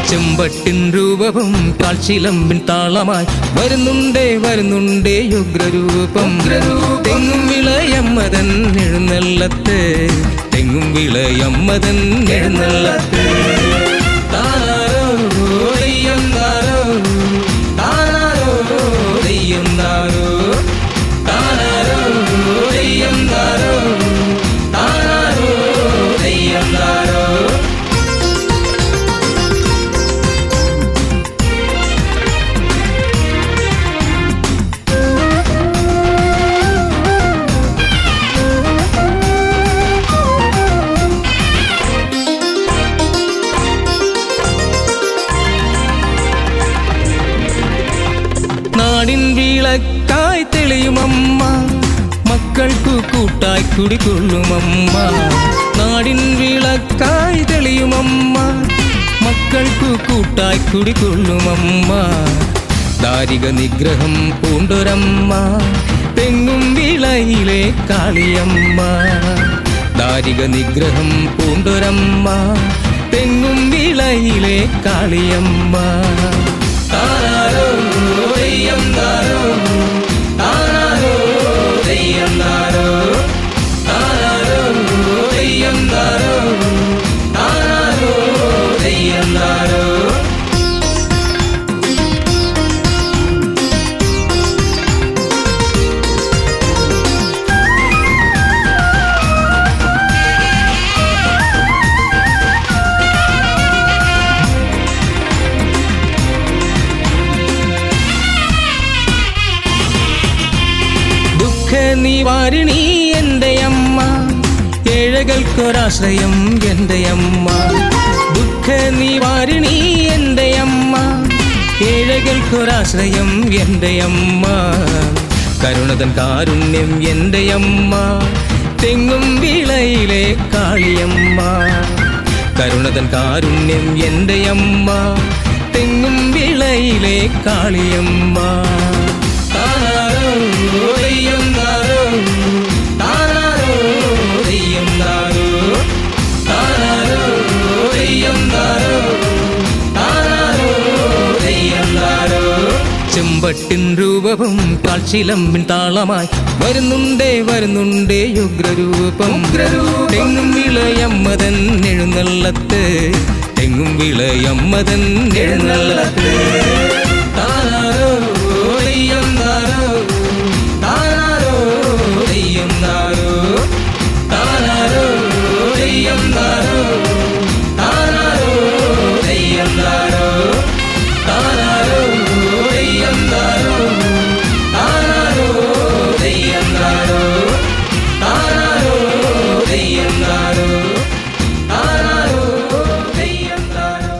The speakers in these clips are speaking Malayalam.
ചെമ്പട്ടിൻ രൂപവും കാൽച്ചിലമ്പിൻ താളമായി വരുന്നുണ്ടേ ഉഗ്രരൂപം. തെങ്ങും വിളയമ്മതൻ എഴുന്നള്ളത്ത്, തെങ്ങും വിളയമ്മതൻ എഴുന്നള്ളത്ത്. താനാരോ ദെയ്യം താരോ, താനാരോ ദെയ്യം താരോ, താനാരോ ദെയ്യം താരോ, താനാരോ ദെയ്യം താരോ. നാടിൻ വിളക്കായി തെളിയുമമ്മ, മക്കൾക്കു കൂട്ടായി കുടികൊള്ളുമമ്മ. നാടിൻ വിളക്കായി തെളിയുമമ്മ, മക്കൾക്കു കൂട്ടായി കുടികൊള്ളുമമ്മ. ദാരിക നിഗ്രഹം പൂണ്ടൊരമ്മ, തെങ്ങും വിളയിലെ കാളിയമ്മ. ദാരിക നിഗ്രഹം പൂണ്ടൊരമ്മ, തെങ്ങും വിളയിലെ കാളിയമ്മ. താനാരോ ദെയ്യം താരോ, താനാരോ ദെയ്യം താരോ, താനാരോ ദെയ്യം താരോ, താനാരോ ദെയ്യം താരോ. നിവാരിണി എൻ്റെ അമ്മ, ഏഴകൾക്കൊരാശ്രയം എൻ്റെ അമ്മ. ദുഃഖ നിവാരിണി എൻ്റെ അമ്മ, ഏഴകൾക്കൊരാശ്രയം എൻ്റെ അമ്മ. കരുണതൻ കാരുണ്യം എൻ്റെ അമ്മ, തെങ്ങും വിളയിലെ കാളിയമ്മ. കരുണതൻ കാരുണ്യം എൻ്റെ അമ്മ, തെങ്ങും വിളയിലെ കാളിയമ്മ. താനാരോ ദെയ്യം താരോ, താനാരോ ദെയ്യം താരോ, താനാരോ ദെയ്യം താരോ, താനാരോ ദെയ്യം താരോ. ചെമ്പട്ടിൻ രൂപവും കാൽച്ചിലമ്പിൻ താളമായി വരുന്നുണ്ടേ ഉഗ്രരൂപം. തെങ്ങും വിളയമ്മതൻ എഴുന്നള്ളത്ത്, തെങ്ങും വിളയമ്മതൻ എഴുന്നള്ളത്ത്. താനാരോ ദെയ്യം താരോ, താനാരോ ദെയ്യം താരോ, താനാരോ ദെയ്യം താരോ, താനാരോ ദെയ്യം താരോ, താനാരോ ദെയ്യം താരോ, താനാരോ ദെയ്യം താരോ, താനാരോ ദെയ്യം താരോ, താനാരോ ദെയ്യം താരോ.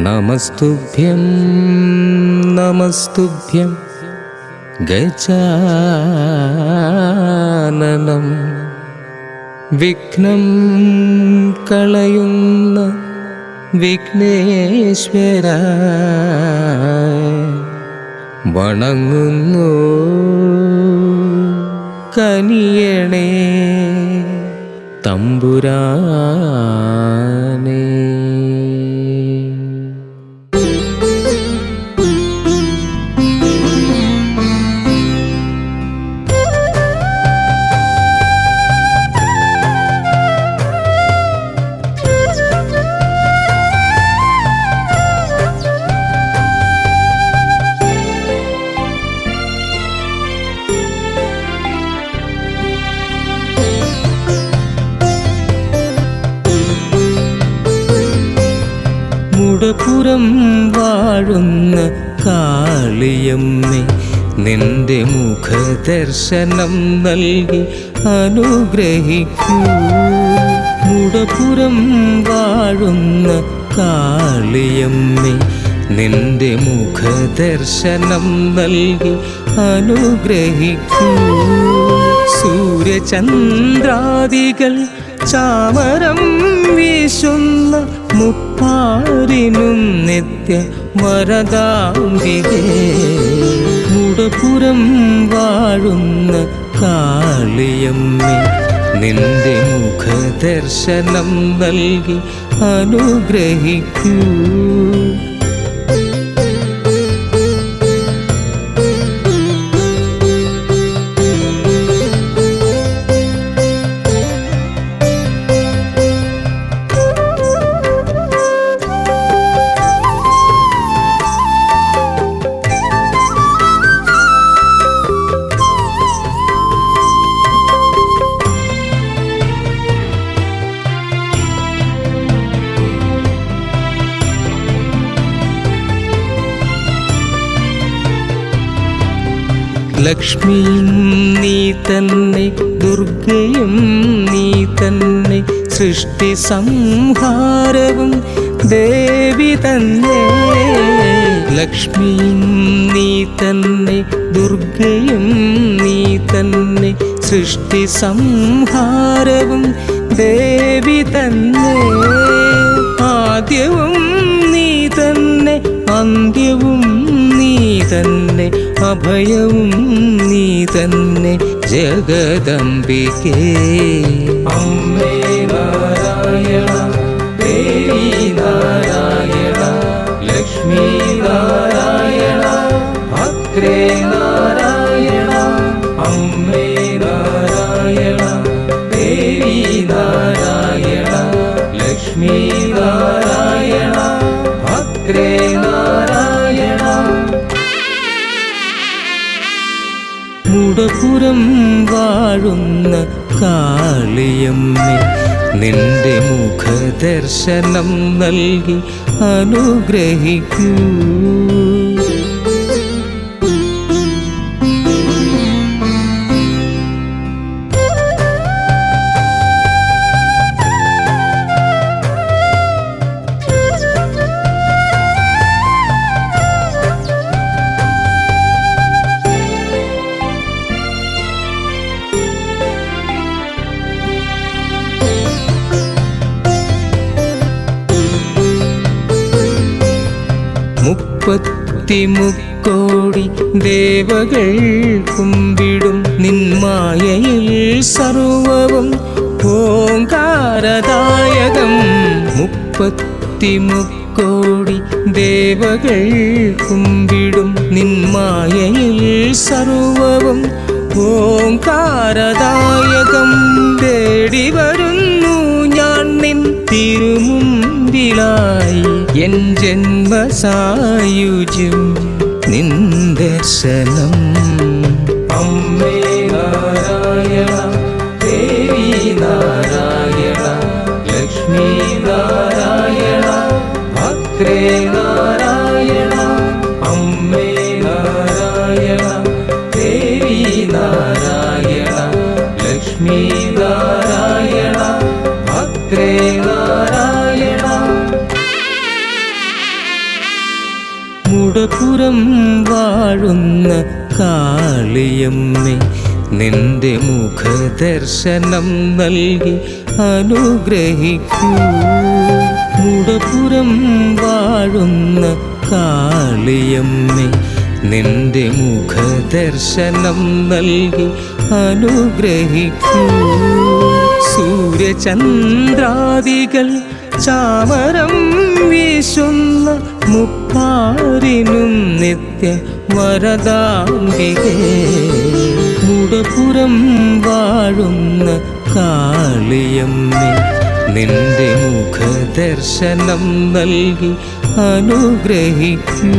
നമസ്തുഭ്യം നമസ്തുഭ്യം ഗജാനനം വിഘ്നം കളയുന്ന വിഘ്നേശ്വര വണങ്ങുന്നു കനിയണേ തമ്പുരാനേ. മുടപുരം വാഴുന്ന കാളിയമ്മേ, നിന്റെ മുഖദർശനം നൽകി അനുഗ്രഹിക്കൂ. മുടപുരം വാഴുന്ന കാളിയമ്മേ, നിന്റെ മുഖദർശനം നൽകി അനുഗ്രഹിക്കൂ. സൂര്യചന്ദ്രാദികൾ ചാമരം വീശുന്ന മുപ്പാരിനും നിത്യ വരദാംബികേ. മുടപുരം വാഴുന്ന കാളിയമ്മേ, നിന്റെ മുഖദർശനം നൽകി അനുഗ്രഹിക്കൂ. ലക്ഷ്മിയും നീ തന്നെ, ദുർഗയും നീ തന്നെ, സൃഷ്ടി സംഹാരവും ദേവി തന്നെ. ലക്ഷ്മിയും നീ തന്നെ, ദുർഗയും നീ തന്നെ, സൃഷ്ടി സംഹാരവും ദേവി തന്നെ. ആദ്യവും നീ തന്നെ, അന്ത്യവും നീ തന്നെ, അഭയവും നീ തന്നെ, ജഗദംബികേ. അമ്മേ നാരായണ, ദേവി നാരായണ, ലക്ഷ്മി നാരായണ, ഭദ്രേ നാരായണ. അമ്മേ നാരായണ, ദേവി നാരായണ, ലക്ഷ്മി നാരായണ, ഭദ്രേ നാരായണ. മുടപുരം വാഴുന്ന കാളിയമ്മേ, നിന്റെ മുഖദർശനം നൽകി അനുഗ്രഹിക്കൂ. മുപ്പത്തിമുക്കോടി ദേവകൾ കുമ്പിടും നിന്മായയിൽ സർവവും ഓംകാരദായകം. മുപ്പത്തിമുക്കോടി ദേവകൾ കുമ്പിടും നിന്മായയിൽ സർവവും ഓംകാരദായകം. തേടി വരുന്നു ഞാൻ നിൻ തിരുമുമ്പിലായി, എൻ ജന്മസായുജ്യം നിൻ ദർശനം. അമ്മേ നാരായണ, ദേവി നാരായണ, ലക്ഷ്മി നാരായണ, ഭദ്രേ നാരായണ. അമ്മേ നാരായണ, ദേവി നാരായണ, ലക്ഷ്മി നാരായണ, ഭദ്രേ നാരായണ. മുടപുരം വാഴുന്ന കാളിയമ്മേ, നിന്റെ മുഖദർശനം നൽകി അനുഗ്രഹിക്കൂ. മുടപുരം വാഴുന്ന കാളിയമ്മേ, നിന്റെ മുഖദർശനം നൽകി അനുഗ്രഹിക്കൂ. സൂര്യചന്ദ്രാദികൾ ചാമരം വീശുന്ന മുപ്പാരിനും നിത്യ വരദാംബികേ. മുടപുരം വാഴുന്ന കാളിയമ്മേ, നിന്റെ മുഖദർശനം നൽകി അനുഗ്രഹിക്കൂ.